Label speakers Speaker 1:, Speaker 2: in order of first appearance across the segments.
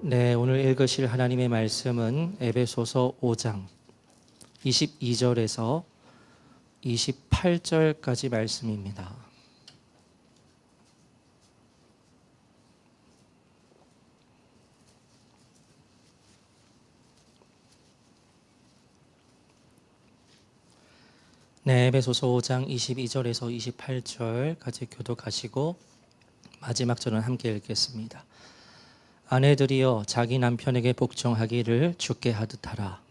Speaker 1: 네, 오늘 읽으실 하나님의 말씀은 에베소서 5장 22절에서 28절까지 말씀입니다. 네, 에베소서 5장 22절에서 28절까지 교독하시고 마지막 절은 함께 읽겠습니다. 아내들이여 자기 남편에게 복종하기를 주께 하듯 하라.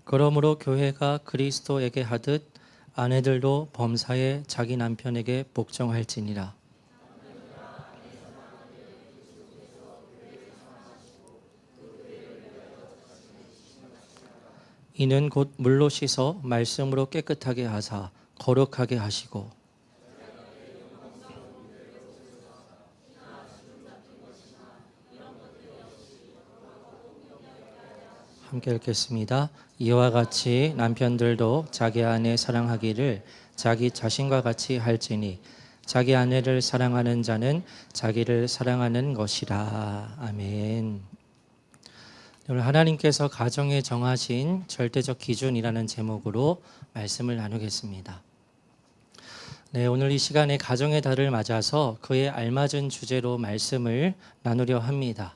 Speaker 1: 그러므로 교회가 그리스도에게 하듯 아내들도 범사에 자기 남편에게 복종할지니라. 이는 곧 물로 씻어 말씀으로 깨끗하게 하사 거룩하게 하시고 함께 읽겠습니다. 이와 같이 남편들도 자기 아내 사랑하기를 자기 자신과 같이 할지니 자기 아내를 사랑하는 자는 자기를 사랑하는 것이라. 아멘. 오늘 하나님께서 가정에 정하신 절대적 기준이라는 제목으로 말씀을 나누겠습니다. 네, 오늘 이 시간에 가정의 달을 맞아서 그에 알맞은 주제로 말씀을 나누려 합니다.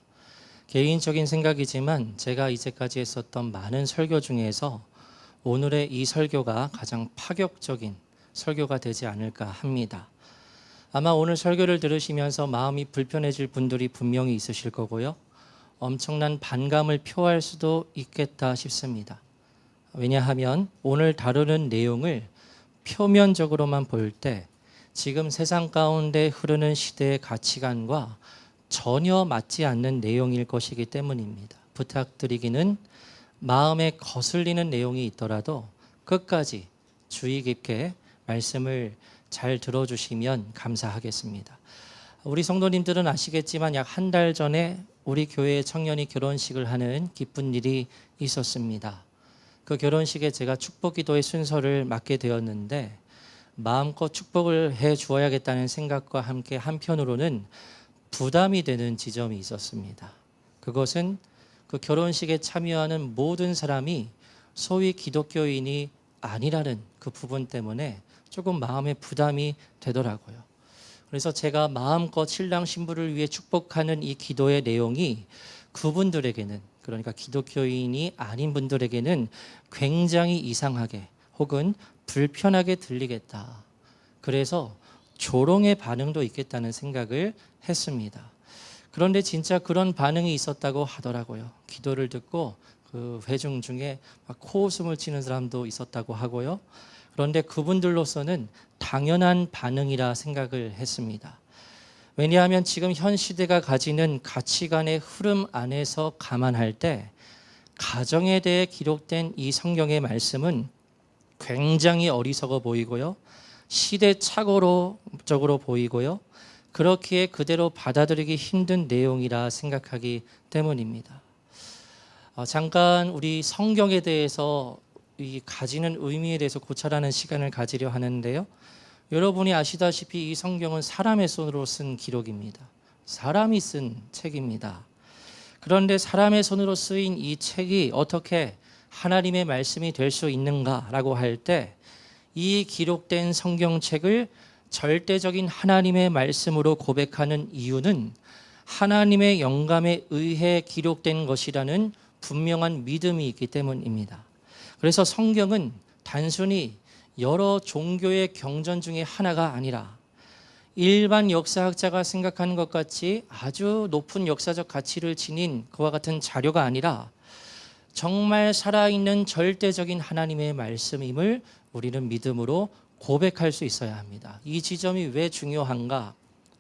Speaker 1: 개인적인 생각이지만 제가 이제까지 했었던 많은 설교 중에서 오늘의 이 설교가 가장 파격적인 설교가 되지 않을까 합니다. 아마 오늘 설교를 들으시면서 마음이 불편해질 분들이 분명히 있으실 거고요. 엄청난 반감을 표할 수도 있겠다 싶습니다. 왜냐하면 오늘 다루는 내용을 표면적으로만 볼 때 지금 세상 가운데 흐르는 시대의 가치관과 전혀 맞지 않는 내용일 것이기 때문입니다. 부탁드리기는 마음에 거슬리는 내용이 있더라도 끝까지 주의 깊게 말씀을 잘 들어주시면 감사하겠습니다. 우리 성도님들은 아시겠지만 약 한 달 전에 우리 교회 청년이 결혼식을 하는 기쁜 일이 있었습니다. 그 결혼식에 제가 축복 기도의 순서를 맡게 되었는데 마음껏 축복을 해 주어야겠다는 생각과 함께 한편으로는 부담이 되는 지점이 있었습니다. 그것은 그 결혼식에 참여하는 모든 사람이 소위 기독교인이 아니라는 그 부분 때문에 조금 마음에 부담이 되더라고요. 그래서 제가 마음껏 신랑 신부를 위해 축복하는 이 기도의 내용이 그분들에게는, 그러니까 기독교인이 아닌 분들에게는 굉장히 이상하게 혹은 불편하게 들리겠다. 그래서 조롱의 반응도 있겠다는 생각을 했습니다. 그런데 진짜 그런 반응이 있었다고 하더라고요. 기도를 듣고 그 회중 중에 막 코웃음을 치는 사람도 있었다고 하고요. 그런데 그분들로서는 당연한 반응이라 생각을 했습니다. 왜냐하면 지금 현 시대가 가지는 가치관의 흐름 안에서 감안할 때 가정에 대해 기록된 이 성경의 말씀은 굉장히 어리석어 보이고요. 시대착오적으로 보이고요. 그렇기에 그대로 받아들이기 힘든 내용이라 생각하기 때문입니다. 잠깐 우리 성경에 대해서 이 가지는 의미에 대해서 고찰하는 시간을 가지려 하는데요. 여러분이 아시다시피 이 성경은 사람의 손으로 쓴 기록입니다. 사람이 쓴 책입니다. 그런데 사람의 손으로 쓰인 이 책이 어떻게 하나님의 말씀이 될 수 있는가라고 할 때 이 기록된 성경책을 절대적인 하나님의 말씀으로 고백하는 이유는 하나님의 영감에 의해 기록된 것이라는 분명한 믿음이 있기 때문입니다. 그래서 성경은 단순히 여러 종교의 경전 중에 하나가 아니라 일반 역사학자가 생각하는 것 같이 아주 높은 역사적 가치를 지닌 그와 같은 자료가 아니라 정말 살아있는 절대적인 하나님의 말씀임을 우리는 믿음으로 고백할 수 있어야 합니다. 이 지점이 왜 중요한가?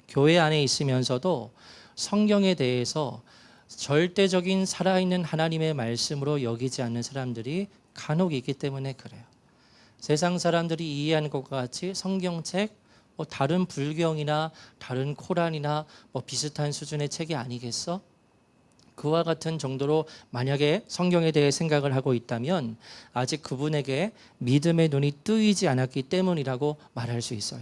Speaker 1: 교회 안에 있으면서도 성경에 대해서 절대적인 살아있는 하나님의 말씀으로 여기지 않는 사람들이 간혹 있기 때문에 그래요. 세상 사람들이 이해하는 것과 같이 성경책, 다른 불경이나 다른 코란이나 비슷한 수준의 책이 아니겠어? 그와 같은 정도로 만약에 성경에 대해 생각을 하고 있다면 아직 그분에게 믿음의 눈이 뜨이지 않았기 때문이라고 말할 수 있어요.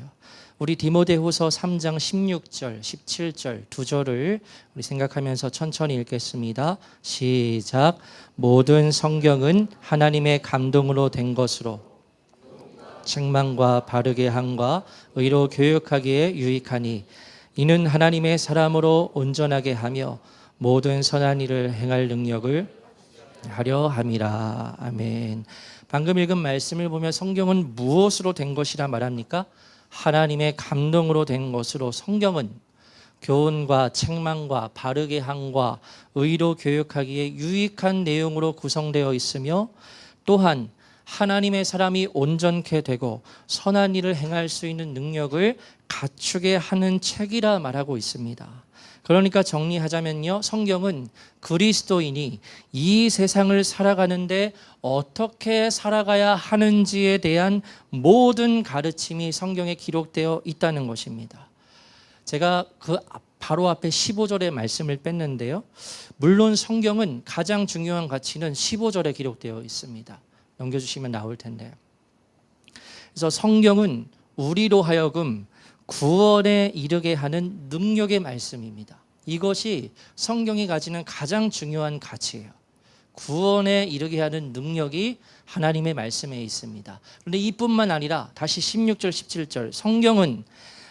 Speaker 1: 우리 디모데후서 3장 16절, 17절 두 절을 우리 생각하면서 천천히 읽겠습니다. 시작. 모든 성경은 하나님의 감동으로 된 것으로 책망과 바르게 함과 의로 교육하기에 유익하니 이는 하나님의 사람으로 온전하게 하며 모든 선한 일을 행할 능력을 하려 함이라. 아멘. 방금 읽은 말씀을 보면 성경은 무엇으로 된 것이라 말합니까? 하나님의 감동으로 된 것으로. 성경은 교훈과 책망과 바르게 함과 의로 교육하기에 유익한 내용으로 구성되어 있으며 또한 하나님의 사람이 온전케 되고 선한 일을 행할 수 있는 능력을 갖추게 하는 책이라 말하고 있습니다. 그러니까 정리하자면요, 성경은 그리스도인이 이 세상을 살아가는데 어떻게 살아가야 하는지에 대한 모든 가르침이 성경에 기록되어 있다는 것입니다. 제가 그 바로 앞에 15절의 말씀을 뺐는데요, 물론 성경은 가장 중요한 가치는 15절에 기록되어 있습니다. 넘겨주시면 나올 텐데, 그래서 성경은 우리로 하여금 구원에 이르게 하는 능력의 말씀입니다. 이것이 성경이 가지는 가장 중요한 가치예요. 구원에 이르게 하는 능력이 하나님의 말씀에 있습니다. 그런데 이뿐만 아니라 다시 16절 17절, 성경은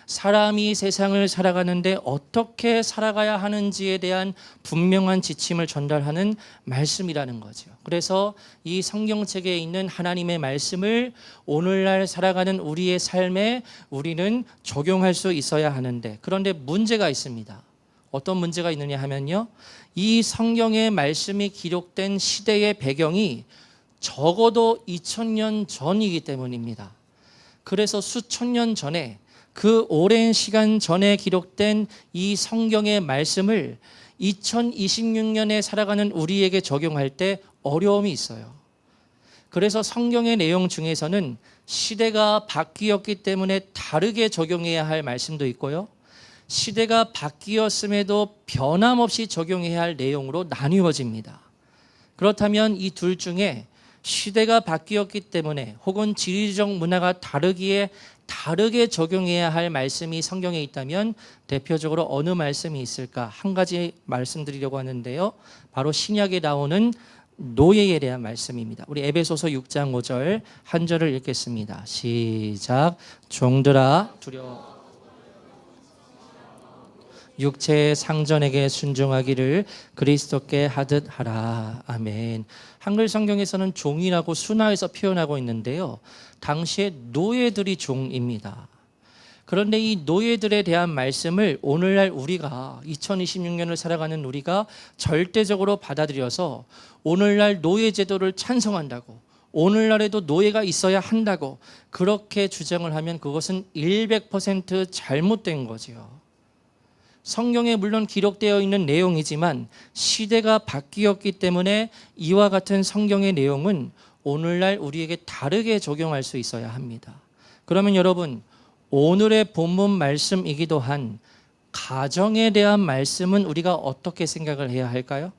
Speaker 1: 사람이 세상을 살아가는데 어떻게 살아가야 하는지에 대한 분명한 지침을 전달하는 말씀이라는 거죠. 그래서 이 성경책에 있는 하나님의 말씀을 오늘날 살아가는 우리의 삶에 우리는 적용할 수 있어야 하는데, 그런데 문제가 있습니다. 어떤 문제가 있느냐 하면요, 이 성경의 말씀이 기록된 시대의 배경이 적어도 2000년 전이기 때문입니다. 그래서 수천 년 전에, 그 오랜 시간 전에 기록된 이 성경의 말씀을 2026년에 살아가는 우리에게 적용할 때 어려움이 있어요. 그래서 성경의 내용 중에서는 시대가 바뀌었기 때문에 다르게 적용해야 할 말씀도 있고요, 시대가 바뀌었음에도 변함없이 적용해야 할 내용으로 나뉘어집니다. 그렇다면 이 둘 중에 시대가 바뀌었기 때문에 혹은 지리적 문화가 다르기에 다르게 적용해야 할 말씀이 성경에 있다면 대표적으로 어느 말씀이 있을까? 한 가지 말씀드리려고 하는데요, 바로 신약에 나오는 노예에 대한 말씀입니다. 우리 에베소서 6장 5절 한 절을 읽겠습니다. 시작. 종들아 두려워 육체의 상전에게 순종하기를 그리스도께 하듯 하라. 아멘. 한글 성경에서는 종이라고 순화해서 표현하고 있는데요, 당시에 노예들이 종입니다. 그런데 이 노예들에 대한 말씀을 오늘날 우리가 2026년을 살아가는 우리가 절대적으로 받아들여서 오늘날 노예 제도를 찬성한다고, 오늘날에도 노예가 있어야 한다고 그렇게 주장을 하면 그것은 100% 잘못된 거지요. 성경에 물론 기록되어 있는 내용이지만 시대가 바뀌었기 때문에 이와 같은 성경의 내용은 오늘날 우리에게 다르게 적용할 수 있어야 합니다. 그러면 여러분, 오늘의 본문 말씀이기도 한 가정에 대한 말씀은 우리가 어떻게 생각을 해야 할까요?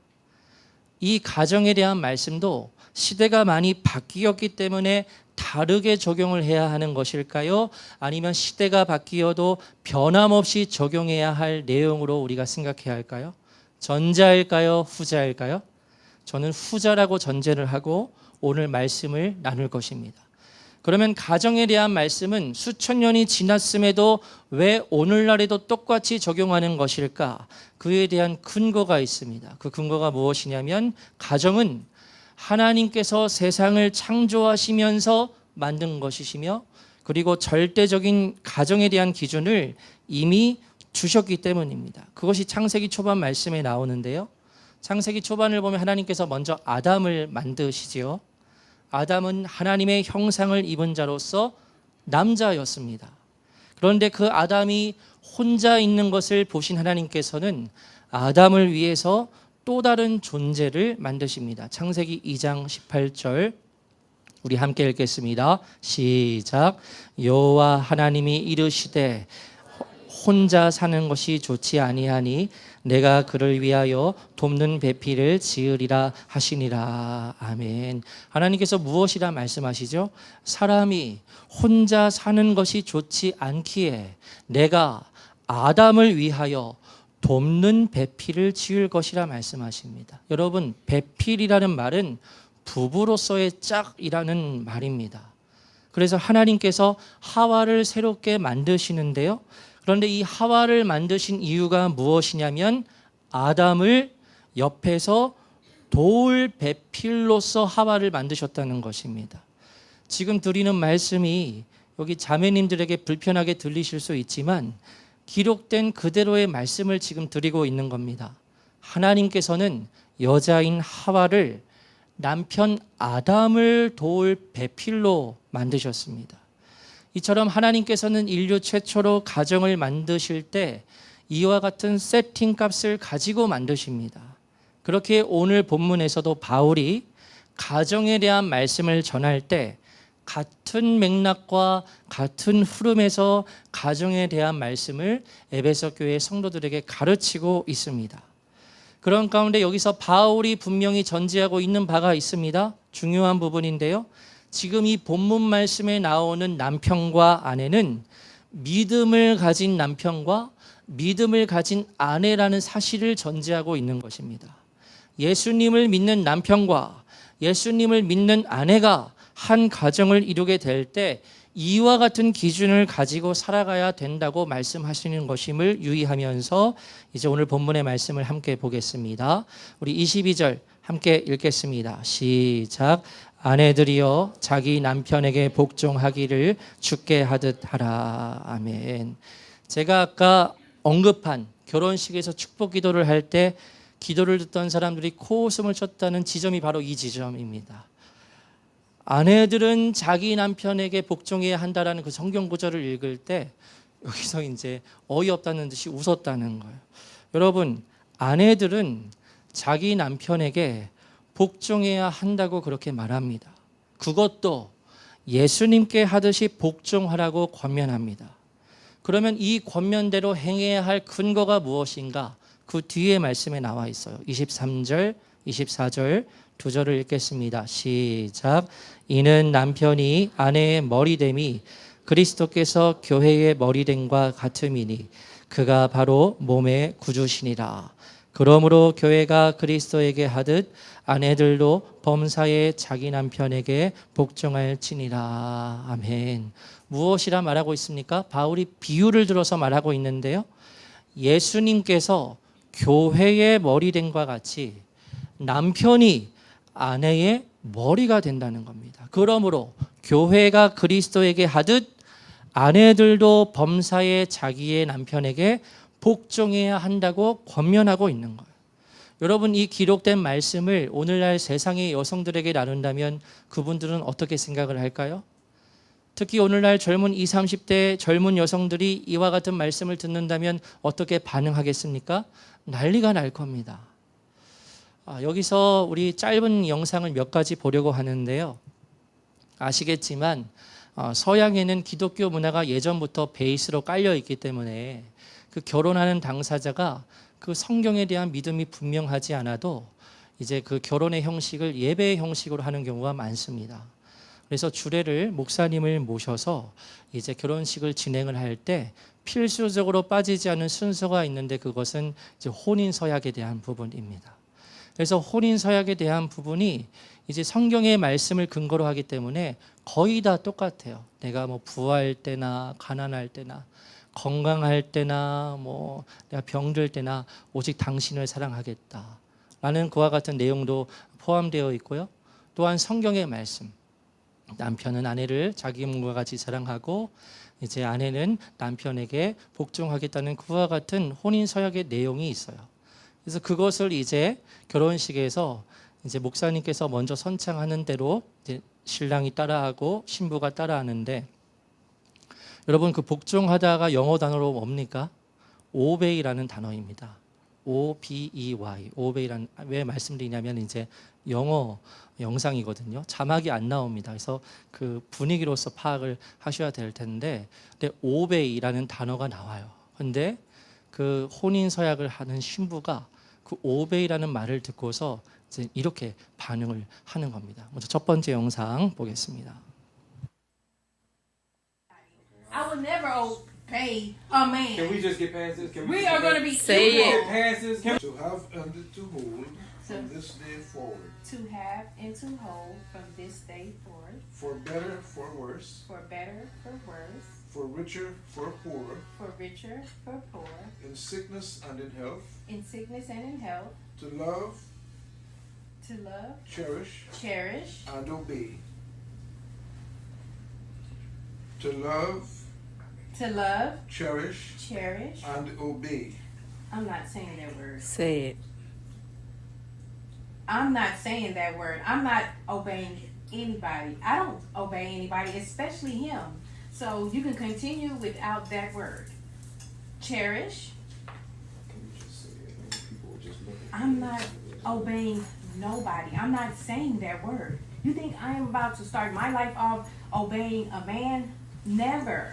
Speaker 1: 이 가정에 대한 말씀도 시대가 많이 바뀌었기 때문에 다르게 적용을 해야 하는 것일까요? 아니면 시대가 바뀌어도 변함없이 적용해야 할 내용으로 우리가 생각해야 할까요? 전자일까요? 후자일까요? 저는 후자라고 전제를 하고 오늘 말씀을 나눌 것입니다. 그러면 가정에 대한 말씀은 수천 년이 지났음에도 왜 오늘날에도 똑같이 적용하는 것일까? 그에 대한 근거가 있습니다. 그 근거가 무엇이냐면, 가정은 하나님께서 세상을 창조하시면서 만든 것이시며, 그리고 절대적인 가정에 대한 기준을 이미 주셨기 때문입니다. 그것이 창세기 초반 말씀에 나오는데요, 창세기 초반을 보면 하나님께서 먼저 아담을 만드시지요. 아담은 하나님의 형상을 입은 자로서 남자였습니다. 그런데 그 아담이 혼자 있는 것을 보신 하나님께서는 아담을 위해서 또 다른 존재를 만드십니다. 창세기 2장 18절 우리 함께 읽겠습니다. 시작. 여호와 하나님이 이르시되 혼자 사는 것이 좋지 아니하니 내가 그를 위하여 돕는 배필을 지으리라 하시니라. 아멘. 하나님께서 무엇이라 말씀하시죠? 사람이 혼자 사는 것이 좋지 않기에 내가 아담을 위하여 돕는 배필을 지을 것이라 말씀하십니다. 여러분, 배필이라는 말은 부부로서의 짝이라는 말입니다. 그래서 하나님께서 하와를 새롭게 만드시는데요. 그런데 이 하와를 만드신 이유가 무엇이냐면 아담을 옆에서 도울 배필로서 하와를 만드셨다는 것입니다. 지금 드리는 말씀이 여기 자매님들에게 불편하게 들리실 수 있지만 기록된 그대로의 말씀을 지금 드리고 있는 겁니다. 하나님께서는 여자인 하와를 남편 아담을 도울 배필로 만드셨습니다. 이처럼 하나님께서는 인류 최초로 가정을 만드실 때 이와 같은 세팅 값을 가지고 만드십니다. 그렇게 오늘 본문에서도 바울이 가정에 대한 말씀을 전할 때 같은 맥락과 같은 흐름에서 가정에 대한 말씀을 에베소 교회 성도들에게 가르치고 있습니다. 그런 가운데 여기서 바울이 분명히 전제하고 있는 바가 있습니다. 중요한 부분인데요. 지금 이 본문 말씀에 나오는 남편과 아내는 믿음을 가진 남편과 믿음을 가진 아내라는 사실을 전제하고 있는 것입니다. 예수님을 믿는 남편과 예수님을 믿는 아내가 한 가정을 이루게 될 때 이와 같은 기준을 가지고 살아가야 된다고 말씀하시는 것임을 유의하면서 이제 오늘 본문의 말씀을 함께 보겠습니다. 우리 22절 함께 읽겠습니다. 시작. 아내들이여 자기 남편에게 복종하기를 주께 하듯 하라. 아멘. 제가 아까 언급한 결혼식에서 축복 기도를 할 때 기도를 듣던 사람들이 코웃음을 쳤다는 지점이 바로 이 지점입니다. 아내들은 자기 남편에게 복종해야 한다라는 그 성경 구절을 읽을 때 여기서 이제 어이없다는 듯이 웃었다는 거예요. 여러분, 아내들은 자기 남편에게 복종해야 한다고 그렇게 말합니다. 그것도 예수님께 하듯이 복종하라고 권면합니다. 그러면 이 권면대로 행해야 할 근거가 무엇인가? 그 뒤에 말씀에 나와 있어요. 23절, 24절 두 절을 읽겠습니다. 시작. 이는 남편이 아내의 머리됨이 그리스도께서 교회의 머리됨과 같음이니 그가 바로 몸의 구주시니라. 그러므로 교회가 그리스도에게 하듯 아내들도 범사에 자기 남편에게 복종할지니라. 아멘. 무엇이라 말하고 있습니까? 바울이 비유를 들어서 말하고 있는데요. 예수님께서 교회의 머리됨과 같이 남편이 아내의 머리가 된다는 겁니다. 그러므로 교회가 그리스도에게 하듯 아내들도 범사에 자기의 남편에게 복종해야 한다고 권면하고 있는 거예요. 여러분, 이 기록된 말씀을 오늘날 세상의 여성들에게 나눈다면 그분들은 어떻게 생각을 할까요? 특히 오늘날 젊은 20, 30대 젊은 여성들이 이와 같은 말씀을 듣는다면 어떻게 반응하겠습니까? 난리가 날 겁니다. 여기서 우리 짧은 영상을 몇 가지 보려고 하는데요. 아시겠지만 서양에는 기독교 문화가 예전부터 베이스로 깔려 있기 때문에 그 결혼하는 당사자가 그 성경에 대한 믿음이 분명하지 않아도 이제 그 결혼의 형식을 예배의 형식으로 하는 경우가 많습니다. 그래서 주례를 목사님을 모셔서 이제 결혼식을 진행을 할 때 필수적으로 빠지지 않은 순서가 있는데 그것은 이제 혼인 서약에 대한 부분입니다. 그래서 혼인 서약에 대한 부분이 이제 성경의 말씀을 근거로 하기 때문에 거의 다 똑같아요. 내가 뭐 부할 때나 가난할 때나 건강할 때나 뭐 내가 병들 때나 오직 당신을 사랑하겠다라는 그와 같은 내용도 포함되어 있고요. 또한 성경의 말씀, 남편은 아내를 자기 몸과 같이 사랑하고 이제 아내는 남편에게 복종하겠다는 그와 같은 혼인 서약의 내용이 있어요. 그래서 그것을 이제 결혼식에서 이제 목사님께서 먼저 선창하는 대로 이제 신랑이 따라하고 신부가 따라하는데, 여러분 그 복종하다가 영어 단어로 뭡니까? obey라는 단어입니다. O-B-E-Y, obey라는, 왜 말씀드리냐면 이제 영어 영상이거든요. 자막이 안 나옵니다. 그래서 그 분위기로서 파악을 하셔야 될 텐데, 근데 obey라는 단어가 나와요. 근데 그 혼인 서약을 하는 신부가 그 오베이라는 말을 듣고서 이제 이렇게 반응을 하는 겁니다. 먼저 첫 번째 영상 보겠습니다.
Speaker 2: I will never obey a man.
Speaker 3: Can we just get past this? Can
Speaker 2: We
Speaker 3: just
Speaker 2: are
Speaker 3: get
Speaker 2: going to be
Speaker 4: Say
Speaker 2: equal.
Speaker 3: get past this? Can
Speaker 5: to have and to hold from this day forward,
Speaker 2: To have and to hold from this day forth,
Speaker 5: for better, for worse,
Speaker 2: for better, for worse,
Speaker 5: for richer, for poorer,
Speaker 2: for richer, for poor,
Speaker 5: in sickness and in health,
Speaker 2: in sickness and in health,
Speaker 5: to love, cherish,
Speaker 2: cherish,
Speaker 5: and obey. To love, cherish,
Speaker 2: cherish.
Speaker 5: and obey.
Speaker 2: I'm not saying that word.
Speaker 4: Say it.
Speaker 2: I'm not saying that word. I'm not obeying anybody. I don't obey anybody, especially him. So you can continue without that word. Cherish.
Speaker 3: you just say it? Maybe people will just look at
Speaker 2: I'm not obeying nobody. I'm not saying that word. You think I am about to start my life off obeying a man? Never.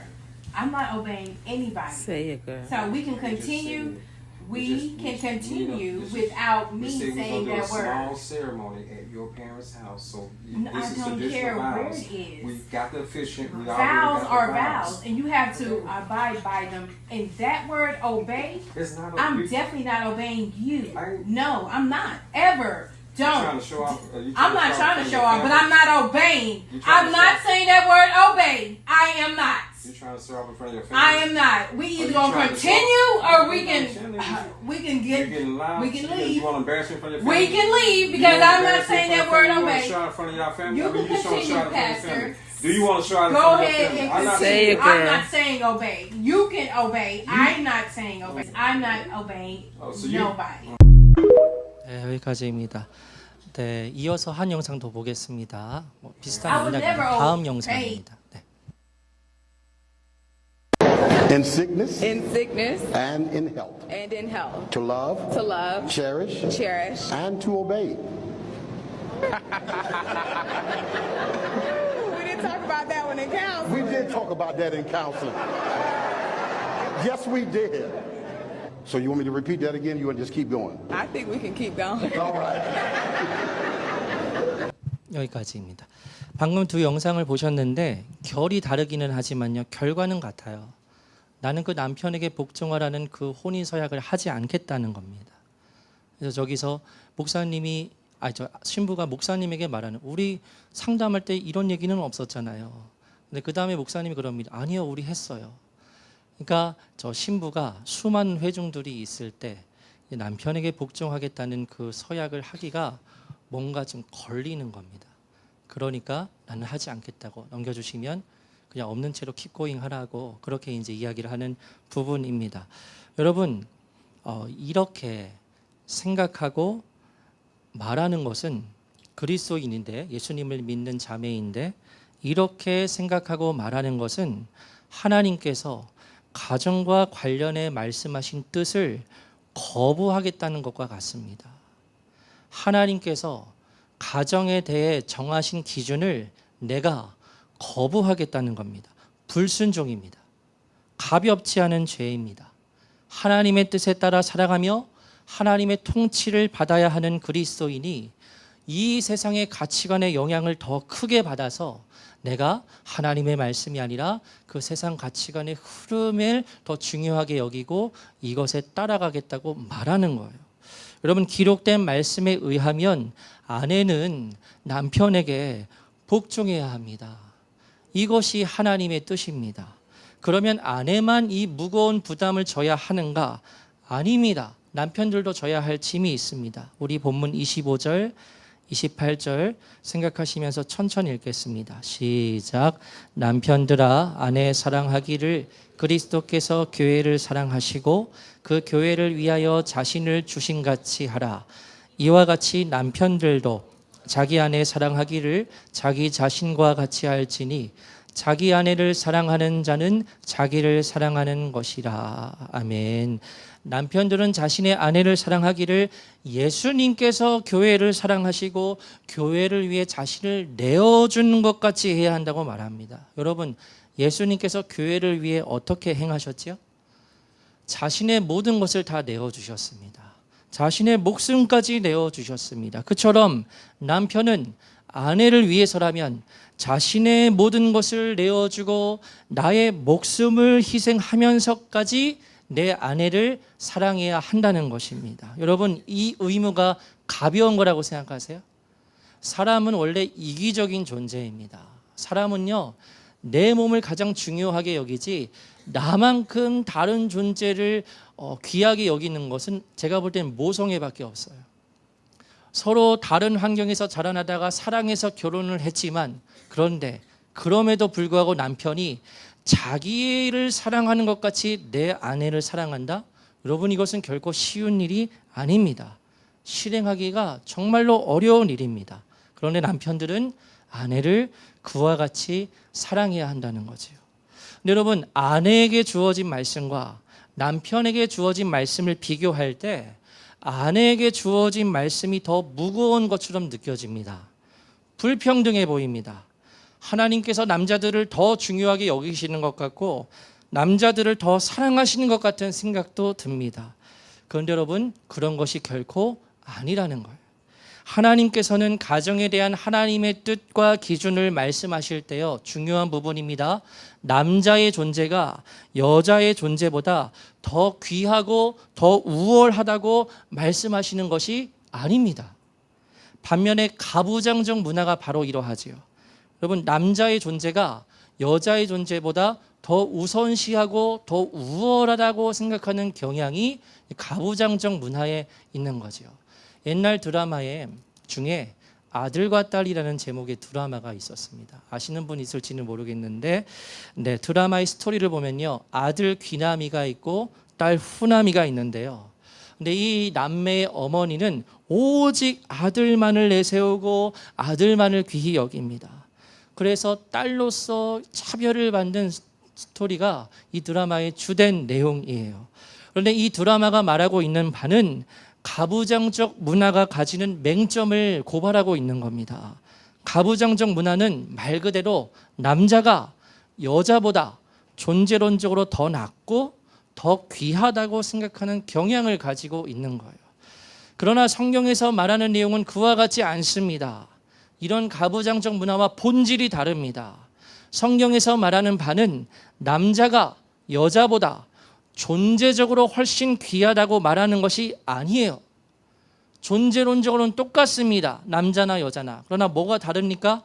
Speaker 2: I'm not obeying anybody.
Speaker 4: Say it, girl.
Speaker 2: So we can
Speaker 3: We just
Speaker 2: continue.
Speaker 3: said-
Speaker 2: We can continue
Speaker 3: this is-
Speaker 2: without
Speaker 3: We
Speaker 2: me
Speaker 3: said we're
Speaker 2: saying
Speaker 3: gonna do a
Speaker 2: that
Speaker 3: small
Speaker 2: word.
Speaker 3: ceremony at your parents' house. So
Speaker 2: No,
Speaker 3: this
Speaker 2: I
Speaker 3: is
Speaker 2: don't
Speaker 3: traditional
Speaker 2: care where
Speaker 3: vows.
Speaker 2: it is.
Speaker 3: We got the officiant. We already
Speaker 2: Vows
Speaker 3: got
Speaker 2: are
Speaker 3: the
Speaker 2: vows, and you have to abide by them. And that word obey,
Speaker 3: It's not.
Speaker 2: I'm definitely not obeying you.
Speaker 3: I-
Speaker 2: No, I'm not. Ever.
Speaker 3: You're trying
Speaker 2: Don't.
Speaker 3: to show off.
Speaker 2: I'm not trying to show off, but I'm not obeying.
Speaker 3: You're trying
Speaker 2: I'm
Speaker 3: to
Speaker 2: not
Speaker 3: show-
Speaker 2: saying that word obey. I am not.
Speaker 3: You're trying to show off in front of your family.
Speaker 2: I am not. We either
Speaker 3: you
Speaker 2: gonna
Speaker 3: trying to
Speaker 2: continue
Speaker 3: show-
Speaker 2: or we
Speaker 3: I'm
Speaker 2: can
Speaker 3: telling
Speaker 2: we can
Speaker 3: You're
Speaker 2: get
Speaker 3: getting loud.
Speaker 2: we can
Speaker 3: You
Speaker 2: leave.
Speaker 3: want to embarrass me in front of your
Speaker 2: We
Speaker 3: family?
Speaker 2: can leave
Speaker 3: You
Speaker 2: because
Speaker 3: wanna
Speaker 2: I'm not
Speaker 3: embarrass me
Speaker 2: saying
Speaker 3: in
Speaker 2: that
Speaker 3: front
Speaker 2: word
Speaker 3: of your family? You want
Speaker 2: obey.
Speaker 3: to show out in front of your family?
Speaker 2: You
Speaker 3: I mean,
Speaker 2: can
Speaker 3: you just want to show out in
Speaker 2: continue,
Speaker 3: front of your family.
Speaker 2: Pastor.
Speaker 3: Do you want to show out in
Speaker 2: Go
Speaker 3: front of your
Speaker 2: ahead
Speaker 3: family?
Speaker 2: and
Speaker 3: I'm not
Speaker 4: Say
Speaker 2: continue.
Speaker 4: it,
Speaker 2: I'm
Speaker 4: girl.
Speaker 2: not saying obey. You can obey. I'm not saying obey. I'm not obeying
Speaker 3: so you-
Speaker 2: nobody.
Speaker 1: 네, 여기까지입니다. 네, 이어서 한 영상 더 보겠습니다. 뭐
Speaker 2: I
Speaker 1: 비슷한
Speaker 2: would
Speaker 1: 맥락입니다.
Speaker 2: never
Speaker 1: 다음
Speaker 2: obey.
Speaker 1: 영상입니다. 네.
Speaker 6: In sickness
Speaker 4: In sickness
Speaker 6: and in health,
Speaker 4: and in health.
Speaker 6: to love,
Speaker 4: To love,
Speaker 6: cherish,
Speaker 4: cherish.
Speaker 6: and to obey.
Speaker 4: We didn't talk about that one in council.
Speaker 6: We did talk about that in counseling. Yes, we did. So you want me to repeat that again? You want to just keep going?
Speaker 4: I think we can keep going.
Speaker 6: All right.
Speaker 1: 여기까지입니다. 방금 두 영상을 보셨는데 결이 다르기는 하지만요. 결과는 같아요. 나는 그 남편에게 복종하라는 그 혼인 서약을 하지 않겠다는 겁니다. 그래서 저기서 목사님이 신부가 목사님에게 말하는 우리 상담할 때 이런 얘기는 없었잖아요. 근데 그 다음에 목사님이 그럽니다. 아니요, 우리 했어요. 그러니까 저 신부가 수많은 회중들이 있을 때 남편에게 복종하겠다는 그 서약을 하기가 뭔가 좀 걸리는 겁니다. 그러니까 나는 하지 않겠다고 넘겨주시면 그냥 없는 채로 킵고잉 하라고 그렇게 이제 이야기를 하는 부분입니다. 여러분 이렇게 생각하고 말하는 것은 그리스도인인데 예수님을 믿는 자매인데 이렇게 생각하고 말하는 것은 하나님께서 가정과 관련해 말씀하신 뜻을 거부하겠다는 것과 같습니다. 하나님께서 가정에 대해 정하신 기준을 내가 거부하겠다는 겁니다. 불순종입니다. 가볍지 않은 죄입니다. 하나님의 뜻에 따라 살아가며 하나님의 통치를 받아야 하는 그리스도인이 이 세상의 가치관의 영향을 더 크게 받아서 내가 하나님의 말씀이 아니라 그 세상 가치관의 흐름을 더 중요하게 여기고 이것에 따라가겠다고 말하는 거예요. 여러분 기록된 말씀에 의하면 아내는 남편에게 복종해야 합니다. 이것이 하나님의 뜻입니다. 그러면 아내만 이 무거운 부담을 져야 하는가? 아닙니다. 남편들도 져야 할 짐이 있습니다. 우리 본문 25절, 28절 생각하시면서 천천히 읽겠습니다. 시작. 남편들아 아내 사랑하기를 그리스도께서 교회를 사랑하시고 그 교회를 위하여 자신을 주신같이 하라. 이와 같이 남편들도 자기 아내 사랑하기를 자기 자신과 같이 할지니 자기 아내를 사랑하는 자는 자기를 사랑하는 것이라. 아멘. 남편들은 자신의 아내를 사랑하기를 예수님께서 교회를 사랑하시고 교회를 위해 자신을 내어주는 것 같이 해야 한다고 말합니다. 여러분 예수님께서 교회를 위해 어떻게 행하셨지요? 자신의 모든 것을 다 내어주셨습니다. 자신의 목숨까지 내어주셨습니다. 그처럼 남편은 아내를 위해서라면 자신의 모든 것을 내어주고 나의 목숨을 희생하면서까지 내 아내를 사랑해야 한다는 것입니다. 여러분, 이 의무가 가벼운 거라고 생각하세요? 사람은 원래 이기적인 존재입니다. 사람은요, 내 몸을 가장 중요하게 여기지 나만큼 다른 존재를 귀하게 여기는 것은 제가 볼 때는 모성애밖에 없어요. 서로 다른 환경에서 자라나다가 사랑해서 결혼을 했지만, 그런데 그럼에도 불구하고 남편이 자기를 사랑하는 것 같이 내 아내를 사랑한다? 여러분, 이것은 결코 쉬운 일이 아닙니다. 실행하기가 정말로 어려운 일입니다. 그런데 남편들은 아내를 그와 같이 사랑해야 한다는 거지요. 근데 여러분, 아내에게 주어진 말씀과 남편에게 주어진 말씀을 비교할 때 아내에게 주어진 말씀이 더 무거운 것처럼 느껴집니다. 불평등해 보입니다. 하나님께서 남자들을 더 중요하게 여기시는 것 같고 남자들을 더 사랑하시는 것 같은 생각도 듭니다. 그런데 여러분, 그런 것이 결코 아니라는 거예요. 하나님께서는 가정에 대한 하나님의 뜻과 기준을 말씀하실 때요, 중요한 부분입니다. 남자의 존재가 여자의 존재보다 더 귀하고 더 우월하다고 말씀하시는 것이 아닙니다. 반면에 가부장적 문화가 바로 이러하지요. 여러분, 남자의 존재가 여자의 존재보다 더 우선시하고 더 우월하다고 생각하는 경향이 가부장적 문화에 있는 거죠. 옛날 드라마에 중에 아들과 딸이라는 제목의 드라마가 있었습니다. 아시는 분 있을지는 모르겠는데, 네, 드라마의 스토리를 보면요, 아들 귀남이가 있고 딸 후남이가 있는데요. 근데 이 남매의 어머니는 오직 아들만을 내세우고 아들만을 귀히 여깁니다. 그래서 딸로서 차별을 받는 스토리가 이 드라마의 주된 내용이에요. 그런데 이 드라마가 말하고 있는 바는 가부장적 문화가 가지는 맹점을 고발하고 있는 겁니다. 가부장적 문화는 말 그대로 남자가 여자보다 존재론적으로 더 낫고 더 귀하다고 생각하는 경향을 가지고 있는 거예요. 그러나 성경에서 말하는 내용은 그와 같지 않습니다. 이런 가부장적 문화와 본질이 다릅니다. 성경에서 말하는 바는 남자가 여자보다 존재적으로 훨씬 귀하다고 말하는 것이 아니에요. 존재론적으로는 똑같습니다. 남자나 여자나. 그러나 뭐가 다릅니까?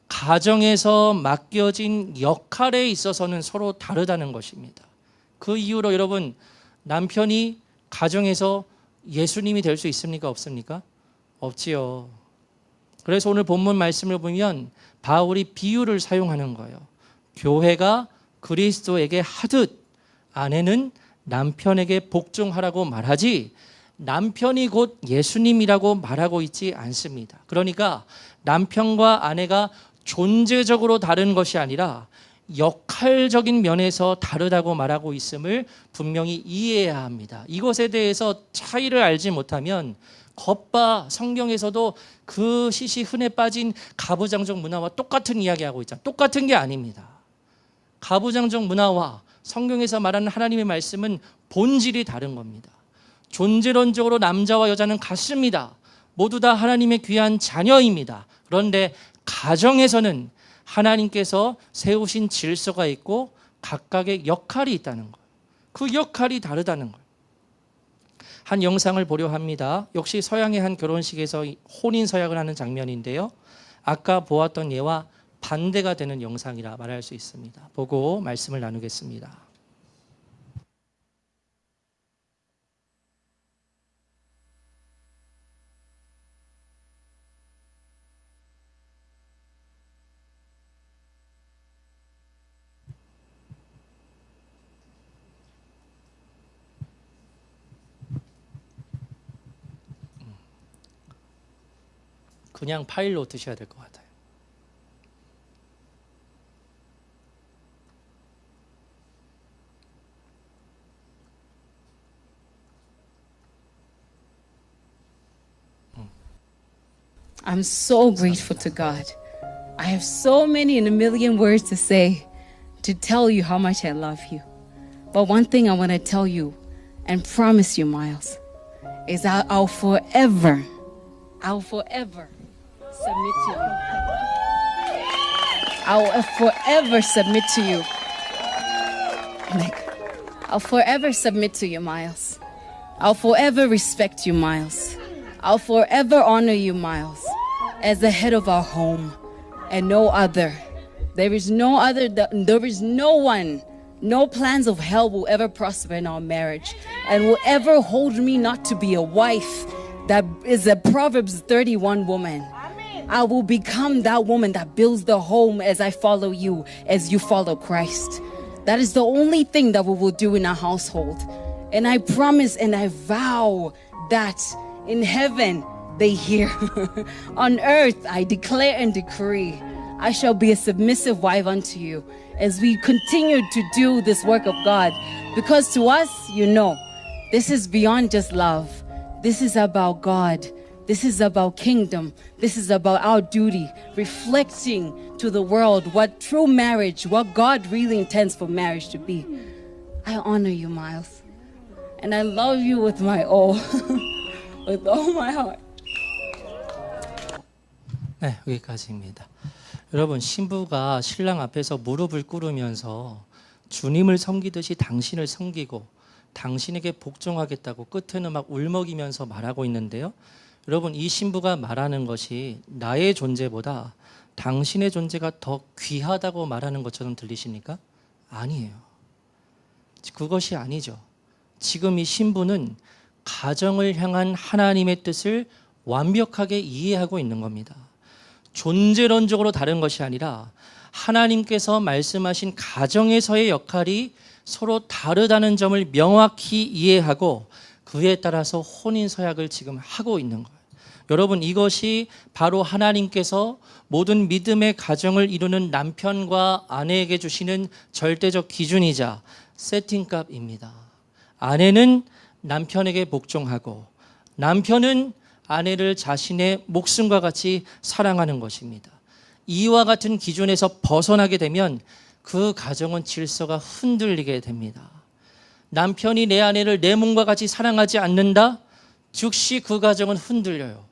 Speaker 1: 가정에서 맡겨진 역할에 있어서는 서로 다르다는 것입니다. 그 이유로 여러분, 남편이 가정에서 예수님이 될 수 있습니까? 없습니까? 없지요. 그래서 오늘 본문 말씀을 보면 바울이 비유를 사용하는 거예요. 교회가 그리스도에게 하듯 아내는 남편에게 복종하라고 말하지 남편이 곧 예수님이라고 말하고 있지 않습니다. 그러니까 남편과 아내가 존재적으로 다른 것이 아니라 역할적인 면에서 다르다고 말하고 있음을 분명히 이해해야 합니다. 이것에 대해서 차이를 알지 못하면 겉봐 성경에서도 그 시시흔에 빠진 가부장적 문화와 똑같은 이야기하고 있잖아요. 똑같은 게 아닙니다. 가부장적 문화와 성경에서 말하는 하나님의 말씀은 본질이 다른 겁니다. 존재론적으로 남자와 여자는 같습니다. 모두 다 하나님의 귀한 자녀입니다. 그런데 가정에서는 하나님께서 세우신 질서가 있고 각각의 역할이 있다는 거예요. 그 역할이 다르다는 거예요. 한 영상을 보려 합니다. 역시 서양의 한 결혼식에서 혼인 서약을 하는 장면인데요. 아까 보았던 예와 반대가 되는 영상이라 말할 수 있습니다. 보고 말씀을 나누겠습니다. 그냥 파일로 드셔야 될 것 같아요.
Speaker 7: I'm so grateful to God. I have so many and a million words to say to tell you how much I love you. But one thing I want to tell you and promise you, Miles, is I'll forever submit to you. I'll forever submit to you. I'll forever submit to you, Miles. I'll forever respect you, Miles. I'll forever honor you, Miles, as the head of our home and no other. There is no other, there is no one, no plans of hell will ever prosper in our marriage and will ever hold me not to be a wife that is a Proverbs 31 woman. I will become that woman that builds the home as I follow you, as you follow Christ. That is the only thing that we will do in our household. And I promise and I vow that in heaven they hear. On earth I declare and decree, I shall be a submissive wife unto you as we continue to do this work of God. Because to us, you know, this is beyond just love. This is about God. This is about kingdom. This is about our duty, reflecting to the world what true marriage, what God really intends for marriage to be. I honor you, Miles. And I love you with my all, with all my heart.
Speaker 1: 네, 여기까지입니다. 여러분, 신부가 신랑 앞에서 무릎을 꿇으면서 주님을 섬기듯이 당신을 섬기고 당신에게 복종하겠다고 끝에는 막 울먹이면서 말하고 있는데요. 여러분, 이 신부가 말하는 것이 나의 존재보다 당신의 존재가 더 귀하다고 말하는 것처럼 들리십니까? 아니에요. 그것이 아니죠. 지금 이 신부는 가정을 향한 하나님의 뜻을 완벽하게 이해하고 있는 겁니다. 존재론적으로 다른 것이 아니라 하나님께서 말씀하신 가정에서의 역할이 서로 다르다는 점을 명확히 이해하고 그에 따라서 혼인서약을 지금 하고 있는 거예요. 여러분, 이것이 바로 하나님께서 모든 믿음의 가정을 이루는 남편과 아내에게 주시는 절대적 기준이자 세팅값입니다. 아내는 남편에게 복종하고 남편은 아내를 자신의 목숨과 같이 사랑하는 것입니다. 이와 같은 기준에서 벗어나게 되면 그 가정은 질서가 흔들리게 됩니다. 남편이 내 아내를 내 몸과 같이 사랑하지 않는다? 즉시 그 가정은 흔들려요.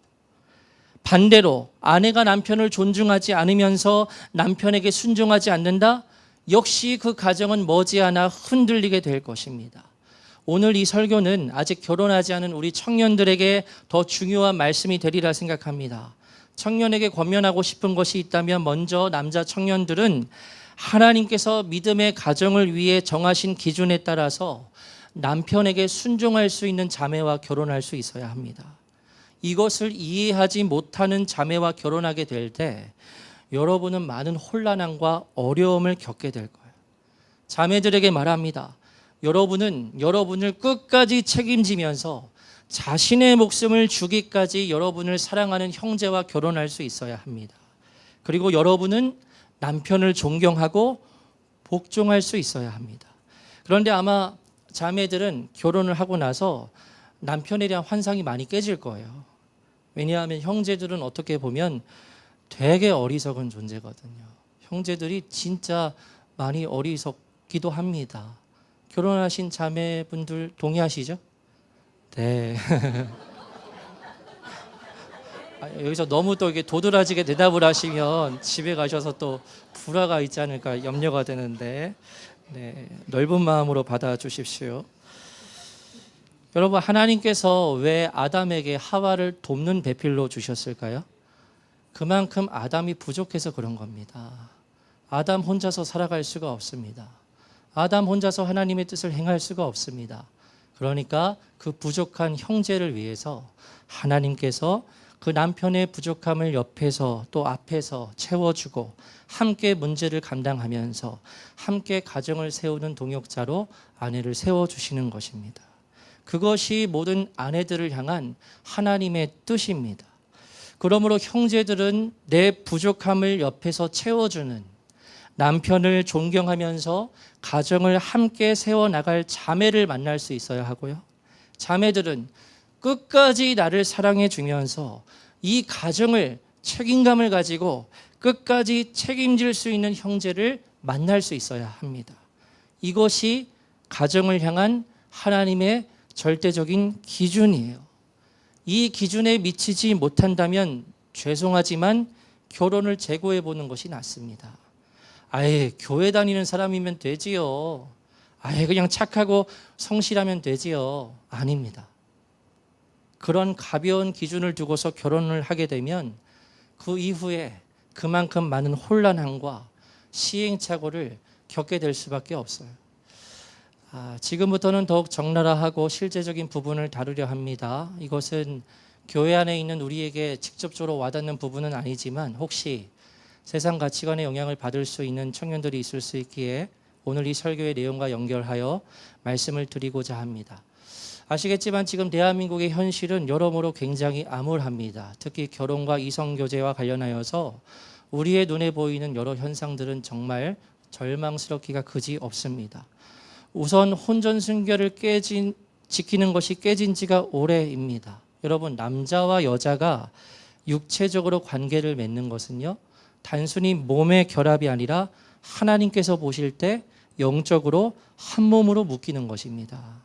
Speaker 1: 반대로 아내가 남편을 존중하지 않으면서 남편에게 순종하지 않는다? 역시 그 가정은 머지않아 흔들리게 될 것입니다. 오늘 이 설교는 아직 결혼하지 않은 우리 청년들에게 더 중요한 말씀이 되리라 생각합니다. 청년에게 권면하고 싶은 것이 있다면 먼저 남자 청년들은 하나님께서 믿음의 가정을 위해 정하신 기준에 따라서 남편에게 순종할 수 있는 자매와 결혼할 수 있어야 합니다. 이것을 이해하지 못하는 자매와 결혼하게 될 때 여러분은 많은 혼란함과 어려움을 겪게 될 거예요. 자매들에게 말합니다. 여러분은 여러분을 끝까지 책임지면서 자신의 목숨을 주기까지 여러분을 사랑하는 형제와 결혼할 수 있어야 합니다. 그리고 여러분은 남편을 존경하고 복종할 수 있어야 합니다. 그런데 아마 자매들은 결혼을 하고 나서 남편에 대한 환상이 많이 깨질 거예요. 왜냐하면 형제들은 어떻게 보면 되게 어리석은 존재거든요. 형제들이 진짜 많이 어리석기도 합니다. 결혼하신 자매분들 동의하시죠? 네. 여기서 너무 또 이게 도드라지게 대답을 하시면 집에 가셔서 또 불화가 있지 않을까 염려가 되는데, 네, 넓은 마음으로 받아주십시오. 여러분, 하나님께서 왜 아담에게 하와를 돕는 배필로 주셨을까요? 그만큼 아담이 부족해서 그런 겁니다. 아담 혼자서 살아갈 수가 없습니다. 아담 혼자서 하나님의 뜻을 행할 수가 없습니다. 그러니까 그 부족한 형제를 위해서 하나님께서 그 남편의 부족함을 옆에서 또 앞에서 채워주고 함께 문제를 감당하면서 함께 가정을 세우는 동역자로 아내를 세워주시는 것입니다. 그것이 모든 아내들을 향한 하나님의 뜻입니다. 그러므로 형제들은 내 부족함을 옆에서 채워주는 남편을 존경하면서 가정을 함께 세워나갈 자매를 만날 수 있어야 하고요. 자매들은 끝까지 나를 사랑해 주면서 이 가정을 책임감을 가지고 끝까지 책임질 수 있는 형제를 만날 수 있어야 합니다. 이것이 가정을 향한 하나님의 절대적인 기준이에요. 이 기준에 미치지 못한다면 죄송하지만 결혼을 재고해 보는 것이 낫습니다. 아예 교회 다니는 사람이면 되지요. 아예 그냥 착하고 성실하면 되지요. 아닙니다. 그런 가벼운 기준을 두고서 결혼을 하게 되면 그 이후에 그만큼 많은 혼란함과 시행착오를 겪게 될 수밖에 없어요. 지금부터는 더욱 적나라하고 실제적인 부분을 다루려 합니다. 이것은 교회 안에 있는 우리에게 직접적으로 와닿는 부분은 아니지만 혹시 세상 가치관의 영향을 받을 수 있는 청년들이 있을 수 있기에 오늘 이 설교의 내용과 연결하여 말씀을 드리고자 합니다. 아시겠지만 지금 대한민국의 현실은 여러모로 굉장히 암울합니다. 특히 결혼과 이성교제와 관련하여서 우리의 눈에 보이는 여러 현상들은 정말 절망스럽기가 그지 없습니다. 우선 혼전순결을 지키는 것이 깨진 지가 오래입니다. 여러분, 남자와 여자가 육체적으로 관계를 맺는 것은요, 단순히 몸의 결합이 아니라 하나님께서 보실 때 영적으로 한 몸으로 묶이는 것입니다.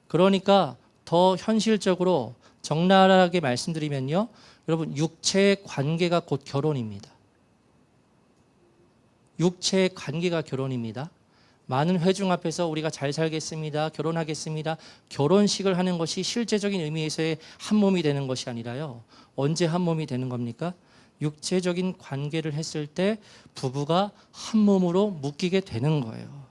Speaker 1: 그러니까 더 현실적으로 적나라하게 말씀드리면요, 여러분, 육체의 관계가 곧 결혼입니다. 육체의 관계가 결혼입니다. 많은 회중 앞에서 우리가 잘 살겠습니다, 결혼하겠습니다, 결혼식을 하는 것이 실제적인 의미에서의 한 몸이 되는 것이 아니라요, 언제 한 몸이 되는 겁니까? 육체적인 관계를 했을 때 부부가 한 몸으로 묶이게 되는 거예요.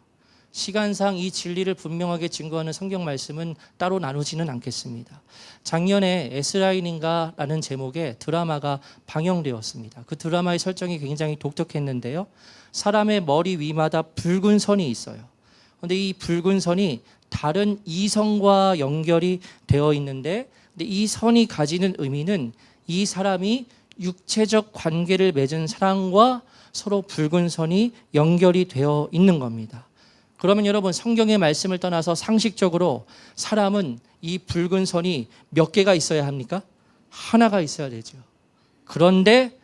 Speaker 1: 시간상 이 진리를 분명하게 증거하는 성경 말씀은 따로 나누지는 않겠습니다. 작년에 에스라인인가라는 제목의 드라마가 방영되었습니다. 그 드라마의 설정이 굉장히 독특했는데요, 사람의 머리 위마다 붉은 선이 있어요. 그런데 이 붉은 선이 다른 이성과 연결이 되어 있는데, 근데 이 선이 가지는 의미는 이 사람이 육체적 관계를 맺은 사람과 서로 붉은 선이 연결이 되어 있는 겁니다. 그러면 여러분, 성경의 말씀을 떠나서 상식적으로 사람은 이 붉은 선이 몇 개가 있어야 합니까? 하나가 있어야 되죠. 그런데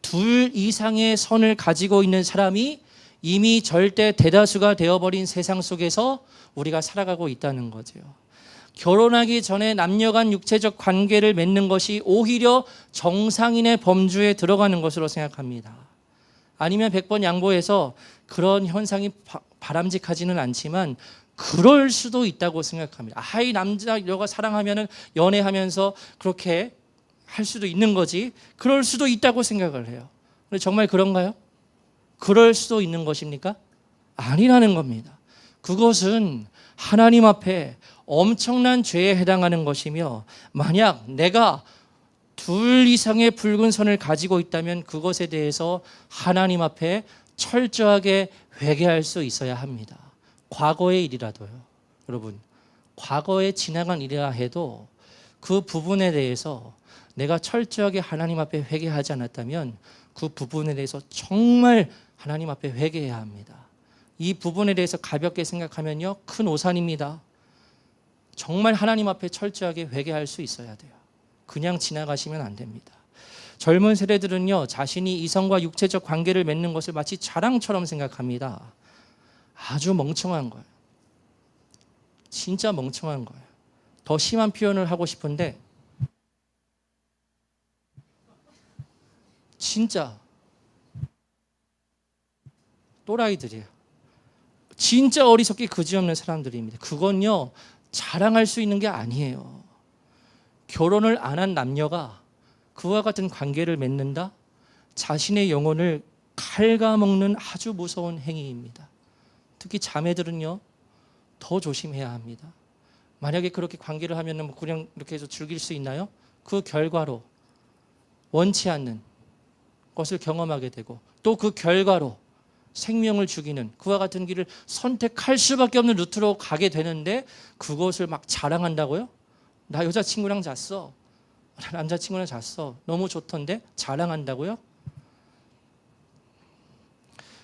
Speaker 1: 둘 이상의 선을 가지고 있는 사람이 이미 절대 대다수가 되어버린 세상 속에서 우리가 살아가고 있다는 거죠. 결혼하기 전에 남녀간 육체적 관계를 맺는 것이 오히려 정상인의 범주에 들어가는 것으로 생각합니다. 아니면 100번 양보해서 그런 현상이 바람직하지는 않지만 그럴 수도 있다고 생각합니다. 이 남자 여가 사랑하면은 연애하면서 그렇게 할 수도 있는 거지, 그럴 수도 있다고 생각을 해요. 근데 정말 그런가요? 그럴 수도 있는 것입니까? 아니라는 겁니다. 그것은 하나님 앞에 엄청난 죄에 해당하는 것이며, 만약 내가 둘 이상의 붉은 선을 가지고 있다면 그것에 대해서 하나님 앞에 철저하게 회개할 수 있어야 합니다. 과거의 일이라도요. 여러분, 과거에 지나간 일이라 해도 그 부분에 대해서 내가 철저하게 하나님 앞에 회개하지 않았다면 그 부분에 대해서 정말 하나님 앞에 회개해야 합니다. 이 부분에 대해서 가볍게 생각하면요, 큰 오산입니다. 정말 하나님 앞에 철저하게 회개할 수 있어야 돼요. 그냥 지나가시면 안 됩니다. 젊은 세대들은요, 자신이 이성과 육체적 관계를 맺는 것을 마치 자랑처럼 생각합니다. 아주 멍청한 거예요. 진짜 멍청한 거예요. 더 심한 표현을 하고 싶은데 진짜 또라이들이에요. 진짜 어리석기 그지없는 사람들입니다. 그건요, 자랑할 수 있는 게 아니에요. 결혼을 안 한 남녀가 그와 같은 관계를 맺는다? 자신의 영혼을 갉아먹는 아주 무서운 행위입니다. 특히 자매들은요, 더 조심해야 합니다. 만약에 그렇게 관계를 하면 그냥 이렇게 해서 즐길 수 있나요? 그 결과로 원치 않는 것을 경험하게 되고, 또 그 결과로 생명을 죽이는 그와 같은 길을 선택할 수밖에 없는 루트로 가게 되는데, 그것을 막 자랑한다고요? 나 여자친구랑 잤어, 나 남자친구랑 잤어, 너무 좋던데, 자랑한다고요?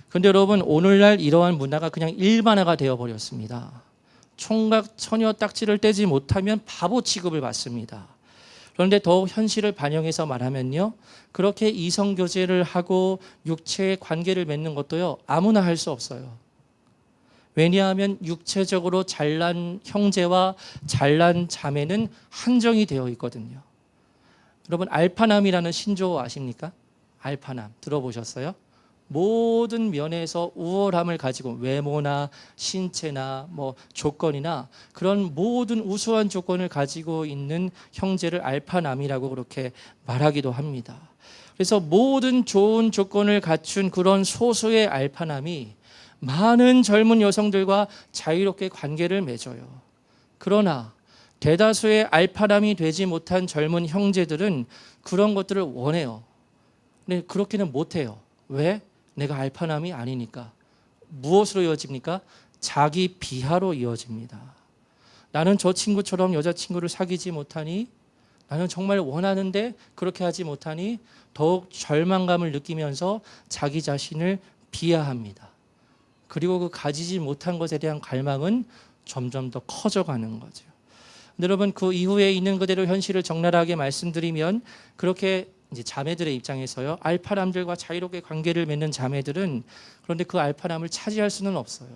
Speaker 1: 그런데 여러분, 오늘날 이러한 문화가 그냥 일반화가 되어버렸습니다. 총각 처녀 딱지를 떼지 못하면 바보 취급을 받습니다. 그런데 더욱 현실을 반영해서 말하면요, 그렇게 이성교제를 하고 육체의 관계를 맺는 것도요, 아무나 할 수 없어요. 왜냐하면 육체적으로 잘난 형제와 잘난 자매는 한정이 되어 있거든요. 여러분 알파남이라는 신조어 아십니까? 알파남 들어보셨어요? 모든 면에서 우월함을 가지고 외모나 신체나 뭐 조건이나 그런 모든 우수한 조건을 가지고 있는 형제를 알파남이라고 그렇게 말하기도 합니다. 그래서 모든 좋은 조건을 갖춘 그런 소수의 알파남이 많은 젊은 여성들과 자유롭게 관계를 맺어요. 그러나 대다수의 알파남이 되지 못한 젊은 형제들은 그런 것들을 원해요. 근데 그렇게는 못해요. 왜? 내가 알파남이 아니니까. 무엇으로 이어집니까? 자기 비하로 이어집니다. 나는 저 친구처럼 여자친구를 사귀지 못하니, 나는 정말 원하는데 그렇게 하지 못하니 더욱 절망감을 느끼면서 자기 자신을 비하합니다. 그리고 그 가지지 못한 것에 대한 갈망은 점점 더 커져가는 거죠. 여러분 그 이후에 있는 그대로 현실을 적나라하게 말씀드리면 그렇게 이제 자매들의 입장에서요, 알파남들과 자유롭게 관계를 맺는 자매들은 그런데 그 알파남을 차지할 수는 없어요.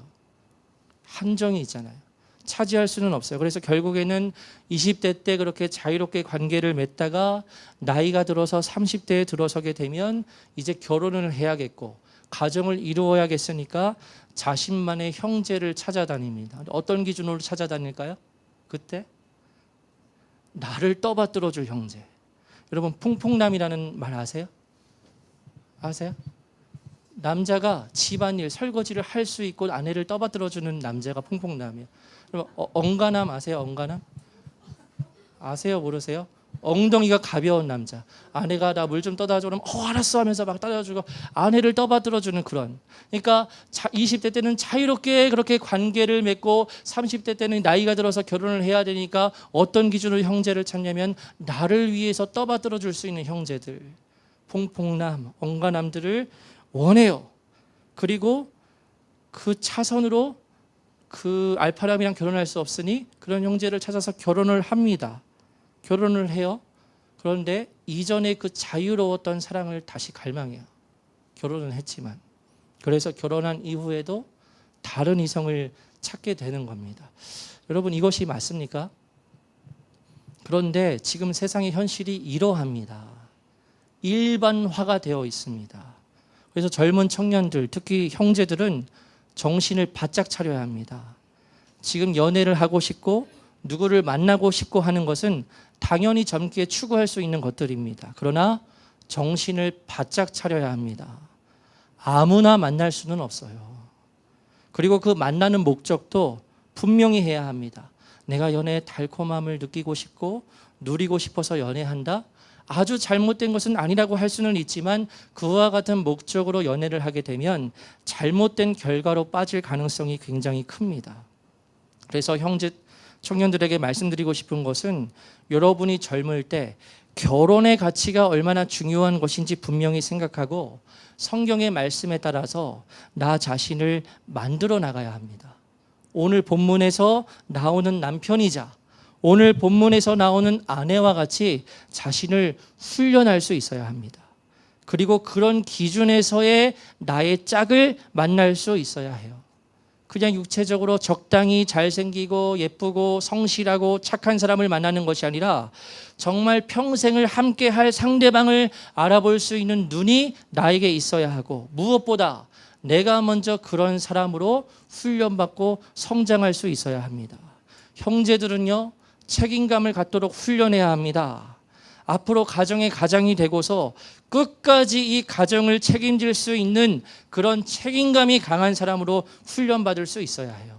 Speaker 1: 한정이 있잖아요. 차지할 수는 없어요. 그래서 결국에는 20대 때 그렇게 자유롭게 관계를 맺다가 나이가 들어서 30대에 들어서게 되면 이제 결혼을 해야겠고 가정을 이루어야겠으니까 자신만의 형제를 찾아다닙니다. 어떤 기준으로 찾아다닐까요? 그때 나를 떠받들어 줄 형제. 여러분 풍풍남이라는 말 아세요? 아세요? 남자가 집안일 설거지를 할 수 있고 아내를 떠받들어 주는 남자가 풍풍남이에요. 여러분 엉가남 아세요? 엉가남? 아세요? 모르세요? 엉덩이가 가벼운 남자. 아내가 나 물 좀 떠다 주면 알았어 하면서 막 떠다 주고 아내를 떠받들어 주는 그런. 그러니까 20대 때는 자유롭게 그렇게 관계를 맺고 30대 때는 나이가 들어서 결혼을 해야 되니까 어떤 기준으로 형제를 찾냐면 나를 위해서 떠받들어 줄 수 있는 형제들. 퐁퐁남, 엉가남들을 원해요. 그리고 그 차선으로 그 알파남이랑 결혼할 수 없으니 그런 형제를 찾아서 결혼을 합니다. 결혼을 해요. 그런데 이전에 그 자유로웠던 사랑을 다시 갈망해요. 결혼은 했지만. 그래서 결혼한 이후에도 다른 이성을 찾게 되는 겁니다. 여러분 이것이 맞습니까? 그런데 지금 세상의 현실이 이러합니다. 일반화가 되어 있습니다. 그래서 젊은 청년들, 특히 형제들은 정신을 바짝 차려야 합니다. 지금 연애를 하고 싶고 누구를 만나고 싶고 하는 것은 당연히 젊게 추구할 수 있는 것들입니다. 그러나 정신을 바짝 차려야 합니다. 아무나 만날 수는 없어요. 그리고 그 만나는 목적도 분명히 해야 합니다. 내가 연애의 달콤함을 느끼고 싶고 누리고 싶어서 연애한다? 아주 잘못된 것은 아니라고 할 수는 있지만 그와 같은 목적으로 연애를 하게 되면 잘못된 결과로 빠질 가능성이 굉장히 큽니다. 그래서 형제 청년들에게 말씀드리고 싶은 것은 여러분이 젊을 때 결혼의 가치가 얼마나 중요한 것인지 분명히 생각하고 성경의 말씀에 따라서 나 자신을 만들어 나가야 합니다. 오늘 본문에서 나오는 남편이자 오늘 본문에서 나오는 아내와 같이 자신을 훈련할 수 있어야 합니다. 그리고 그런 기준에서의 나의 짝을 만날 수 있어야 해요. 그냥 육체적으로 적당히 잘생기고 예쁘고 성실하고 착한 사람을 만나는 것이 아니라 정말 평생을 함께 할 상대방을 알아볼 수 있는 눈이 나에게 있어야 하고 무엇보다 내가 먼저 그런 사람으로 훈련받고 성장할 수 있어야 합니다. 형제들은요, 책임감을 갖도록 훈련해야 합니다. 앞으로 가정의 가장이 되고서 끝까지 이 가정을 책임질 수 있는 그런 책임감이 강한 사람으로 훈련받을 수 있어야 해요.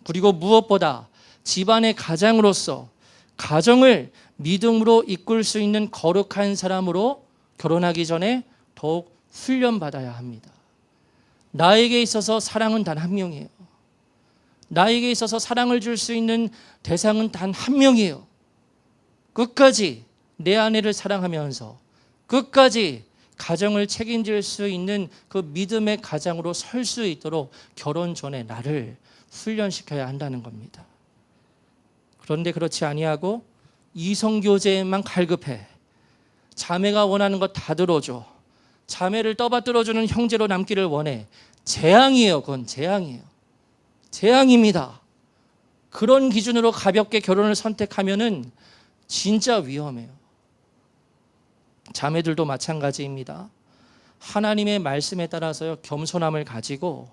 Speaker 1: 그리고 무엇보다 집안의 가장으로서 가정을 믿음으로 이끌 수 있는 거룩한 사람으로 결혼하기 전에 더욱 훈련받아야 합니다. 나에게 있어서 사랑은 단 한 명이에요. 나에게 있어서 사랑을 줄 수 있는 대상은 단 한 명이에요. 끝까지 내 아내를 사랑하면서 끝까지 가정을 책임질 수 있는 그 믿음의 가장으로 설 수 있도록 결혼 전에 나를 훈련시켜야 한다는 겁니다. 그런데 그렇지 아니하고 이성교제에만 갈급해. 자매가 원하는 거 다 들어줘. 자매를 떠받들어주는 형제로 남기를 원해. 재앙이에요. 그건 재앙이에요. 재앙입니다. 그런 기준으로 가볍게 결혼을 선택하면은 진짜 위험해요. 자매들도 마찬가지입니다. 하나님의 말씀에 따라서요, 겸손함을 가지고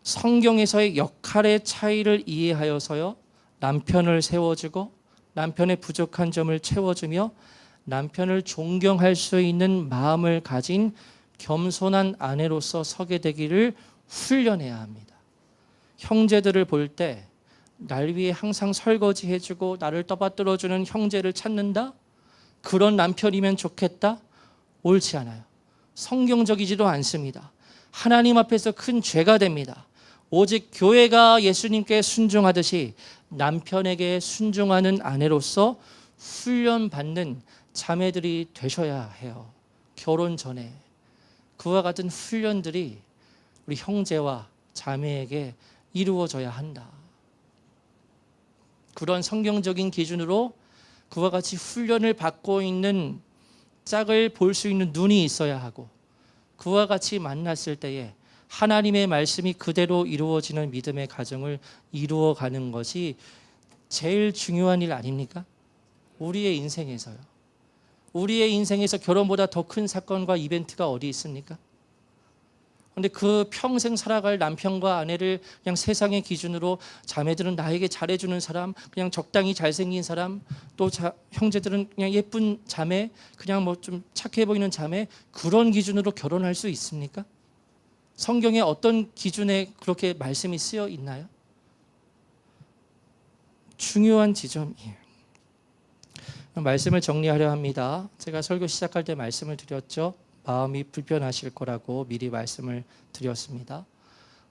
Speaker 1: 성경에서의 역할의 차이를 이해하여서요, 남편을 세워주고 남편의 부족한 점을 채워주며 남편을 존경할 수 있는 마음을 가진 겸손한 아내로서 서게 되기를 훈련해야 합니다. 형제들을 볼 때 날 위해 항상 설거지 해주고 나를 떠받들어주는 형제를 찾는다? 그런 남편이면 좋겠다? 옳지 않아요. 성경적이지도 않습니다. 하나님 앞에서 큰 죄가 됩니다. 오직 교회가 예수님께 순종하듯이 남편에게 순종하는 아내로서 훈련받는 자매들이 되셔야 해요. 결혼 전에 그와 같은 훈련들이 우리 형제와 자매에게 이루어져야 한다. 그런 성경적인 기준으로 그와 같이 훈련을 받고 있는 짝을 볼 수 있는 눈이 있어야 하고, 그와 같이 만났을 때에 하나님의 말씀이 그대로 이루어지는 믿음의 가정을 이루어가는 것이 제일 중요한 일 아닙니까? 우리의 인생에서요. 우리의 인생에서 결혼보다 더 큰 사건과 이벤트가 어디 있습니까? 그런데 그 평생 살아갈 남편과 아내를 그냥 세상의 기준으로, 자매들은 나에게 잘해주는 사람, 그냥 적당히 잘생긴 사람, 또 형제들은 그냥 예쁜 자매, 그냥 뭐 좀 착해 보이는 자매, 그런 기준으로 결혼할 수 있습니까? 성경에 어떤 기준에 그렇게 말씀이 쓰여 있나요? 중요한 지점이에요. 말씀을 정리하려 합니다. 제가 설교 시작할 때 말씀을 드렸죠. 마음이 불편하실 거라고 미리 말씀을 드렸습니다.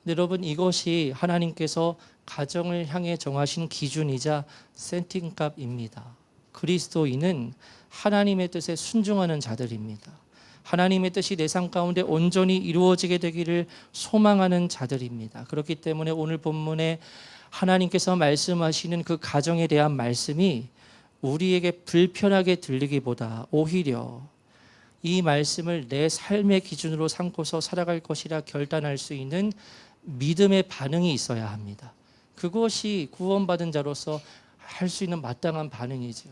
Speaker 1: 근데 여러분, 이것이 하나님께서 가정을 향해 정하신 기준이자 센팅값입니다. 그리스도인은 하나님의 뜻에 순종하는 자들입니다. 하나님의 뜻이 내 삶 가운데 온전히 이루어지게 되기를 소망하는 자들입니다. 그렇기 때문에 오늘 본문에 하나님께서 말씀하시는 그 가정에 대한 말씀이 우리에게 불편하게 들리기보다 오히려 이 말씀을 내 삶의 기준으로 삼고서 살아갈 것이라 결단할 수 있는 믿음의 반응이 있어야 합니다. 그것이 구원받은 자로서 할 수 있는 마땅한 반응이죠.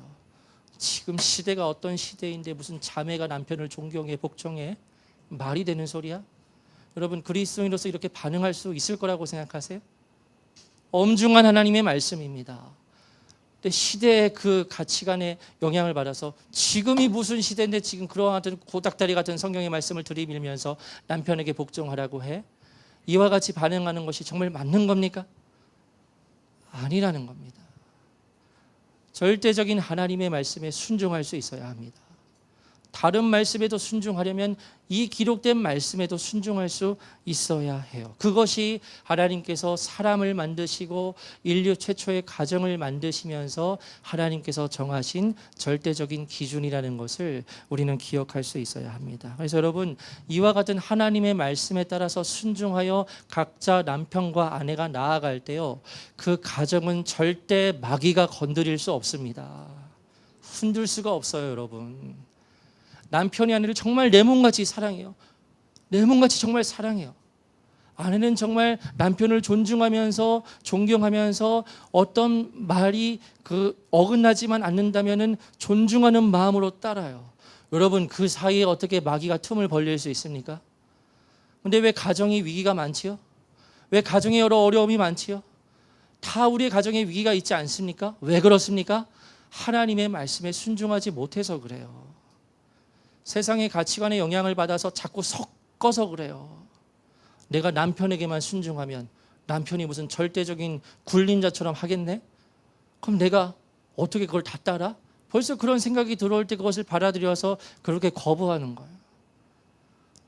Speaker 1: 지금 시대가 어떤 시대인데 무슨 자매가 남편을 존경해 복종해? 말이 되는 소리야? 여러분, 그리스도인으로서 이렇게 반응할 수 있을 거라고 생각하세요? 엄중한 하나님의 말씀입니다. 근데 시대의 그 가치관에 영향을 받아서 지금이 무슨 시대인데 지금 그러한 고닥다리 같은 성경의 말씀을 들이밀면서 남편에게 복종하라고 해? 이와 같이 반응하는 것이 정말 맞는 겁니까? 아니라는 겁니다. 절대적인 하나님의 말씀에 순종할 수 있어야 합니다. 다른 말씀에도 순종하려면 이 기록된 말씀에도 순종할 수 있어야 해요. 그것이 하나님께서 사람을 만드시고 인류 최초의 가정을 만드시면서 하나님께서 정하신 절대적인 기준이라는 것을 우리는 기억할 수 있어야 합니다. 그래서 여러분, 이와 같은 하나님의 말씀에 따라서 순종하여 각자 남편과 아내가 나아갈 때요, 그 가정은 절대 마귀가 건드릴 수 없습니다. 흔들 수가 없어요, 여러분. 남편이 아내를 정말 내 몸같이 사랑해요. 내 몸같이 정말 사랑해요. 아내는 정말 남편을 존중하면서 존경하면서 어떤 말이 어긋나지만 않는다면은 존중하는 마음으로 따라요. 여러분, 그 사이에 어떻게 마귀가 틈을 벌릴 수 있습니까? 근데 왜 가정이 위기가 많지요? 왜 가정에 여러 어려움이 많지요? 다 우리의 가정에 위기가 있지 않습니까? 왜 그렇습니까? 하나님의 말씀에 순종하지 못해서 그래요. 세상의 가치관에 영향을 받아서 자꾸 섞어서 그래요. 내가 남편에게만 순종하면 남편이 무슨 절대적인 굴림자처럼 하겠네? 그럼 내가 어떻게 그걸 다 따라? 벌써 그런 생각이 들어올 때 그것을 받아들여서 그렇게 거부하는 거예요.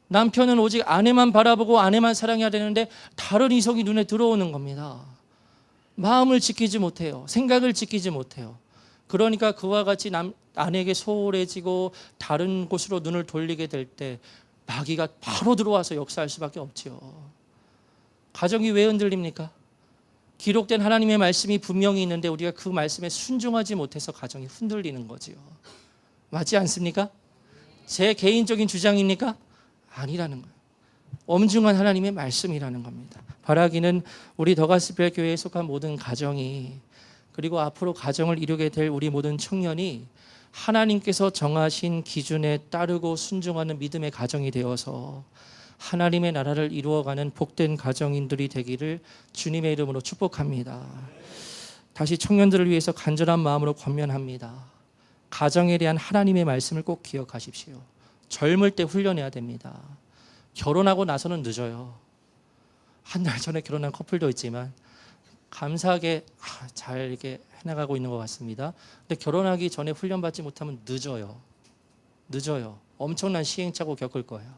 Speaker 1: 남편은 오직 아내만 바라보고 아내만 사랑해야 되는데 다른 이성이 눈에 들어오는 겁니다. 마음을 지키지 못해요. 생각을 지키지 못해요. 그러니까 그와 같이 아내에게 소홀해지고 다른 곳으로 눈을 돌리게 될 때 마귀가 바로 들어와서 역사할 수밖에 없지요. 가정이 왜 흔들립니까? 기록된 하나님의 말씀이 분명히 있는데 우리가 그 말씀에 순종하지 못해서 가정이 흔들리는 거지요. 맞지 않습니까? 제 개인적인 주장입니까? 아니라는 거예요. 엄중한 하나님의 말씀이라는 겁니다. 바라기는 우리 더가스펠 교회에 속한 모든 가정이, 그리고 앞으로 가정을 이루게 될 우리 모든 청년이 하나님께서 정하신 기준에 따르고 순종하는 믿음의 가정이 되어서 하나님의 나라를 이루어가는 복된 가정인들이 되기를 주님의 이름으로 축복합니다. 다시 청년들을 위해서 간절한 마음으로 권면합니다. 가정에 대한 하나님의 말씀을 꼭 기억하십시오. 젊을 때 훈련해야 됩니다. 결혼하고 나서는 늦어요. 한 달 전에 결혼한 커플도 있지만 감사하게 잘 이렇게 해나가고 있는 것 같습니다. 근데 결혼하기 전에 훈련받지 못하면 늦어요. 엄청난 시행착오 겪을 거예요.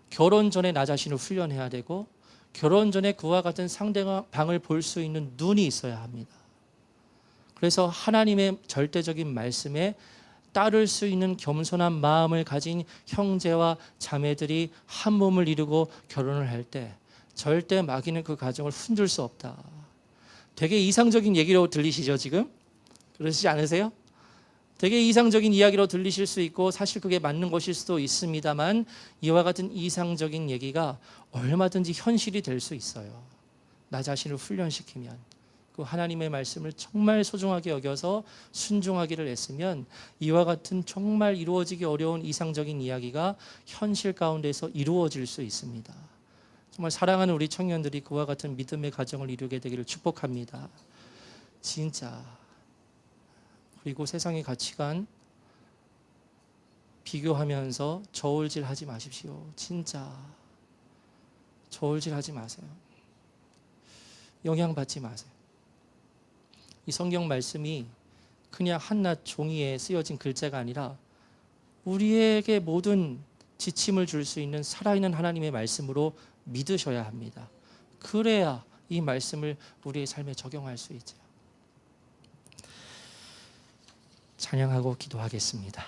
Speaker 1: 결혼 전에 나 자신을 훈련해야 되고, 결혼 전에 그와 같은 상대방을 볼 수 있는 눈이 있어야 합니다. 그래서 하나님의 절대적인 말씀에 따를 수 있는 겸손한 마음을 가진 형제와 자매들이 한 몸을 이루고 결혼을 할 때 절대 마귀는 그 가정을 흔들 수 없다. 되게 이상적인 얘기로 들리시죠 지금? 그러시지 않으세요? 되게 이상적인 이야기로 들리실 수 있고 사실 그게 맞는 것일 수도 있습니다만, 이와 같은 이상적인 얘기가 얼마든지 현실이 될 수 있어요. 나 자신을 훈련시키면, 그 하나님의 말씀을 정말 소중하게 여겨서 순종하기를 애쓰면 이와 같은 정말 이루어지기 어려운 이상적인 이야기가 현실 가운데서 이루어질 수 있습니다. 정말 사랑하는 우리 청년들이 그와 같은 믿음의 가정을 이루게 되기를 축복합니다. 진짜. 그리고 세상의 가치관 비교하면서 저울질하지 마십시오. 진짜 저울질하지 마세요. 영향받지 마세요. 이 성경 말씀이 그냥 한낱 종이에 쓰여진 글자가 아니라 우리에게 모든 지침을 줄 수 있는 살아있는 하나님의 말씀으로 믿으셔야 합니다. 그래야 이 말씀을 우리의 삶에 적용할 수 있죠. 찬양하고 기도하겠습니다.